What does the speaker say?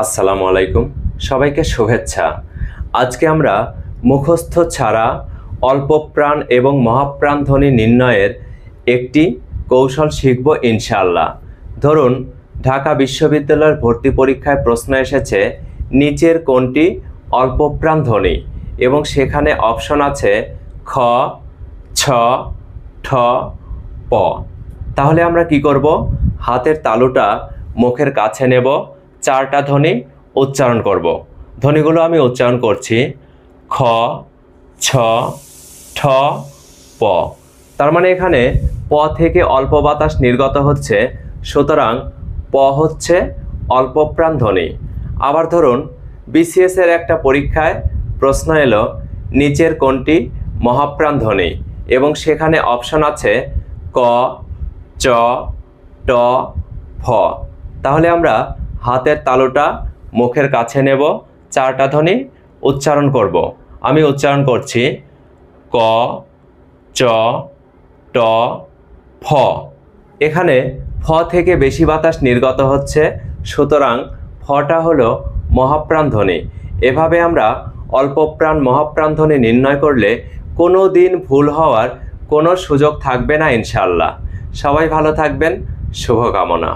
আসসালামু আলাইকুম, সবাইকে শুভেচ্ছা। আজকে আমরা মুখস্থ ছাড়া অল্প প্রাণ এবং মহাপ্রাণ ধ্বনি নির্ণয়ের একটি কৌশল শিখব ইনশাআল্লাহ। ধরুন, ঢাকা বিশ্ববিদ্যালয়ের ভর্তি পরীক্ষায় প্রশ্ন এসেছে নিচের কোনটি অল্প প্রাণ ধ্বনি, এবং সেখানে অপশন আছে খ, ছ, ঠ, প। তাহলে আমরা কি করব? হাতের তালুটা মুখের কাছে নেব, চারটা ধ্বনি উচ্চারণ করব। ধ্বনিগুলো আমি উচ্চারণ করছি: খ, ছ, ঠ, প। তার মানে এখানে প থেকে অল্প বাতাস নির্গত হচ্ছে, সুতরাং প হচ্ছে অল্প প্রাণ ধ্বনি। আবার ধরুন, বিসিএস এর একটা পরীক্ষায় প্রশ্ন এলো নিচের কোনটি মহাপ্রাণ ধ্বনি, এবং সেখানে অপশন আছে ক, চ, ট, ফ। তাহলে আমরা হাতের তালুটা মুখের কাছে নেব, চারটা ধ্বনি উচ্চারণ করব। আমি উচ্চারণ করছি ক, চ, ট, ফ। এখানে ফ থেকে বেশি বাতাস নির্গত হচ্ছে, সুতরাং ফটা হলো মহাপ্রাণ ধ্বনি। এভাবে আমরা অল্প প্রাণ মহাপ্রাণ ধ্বনি নির্ণয় করলে কোনো দিন ভুল হওয়ার কোনো সুযোগ থাকবে না ইনশাআল্লাহ। সবাই ভালো থাকবেন, শুভকামনা।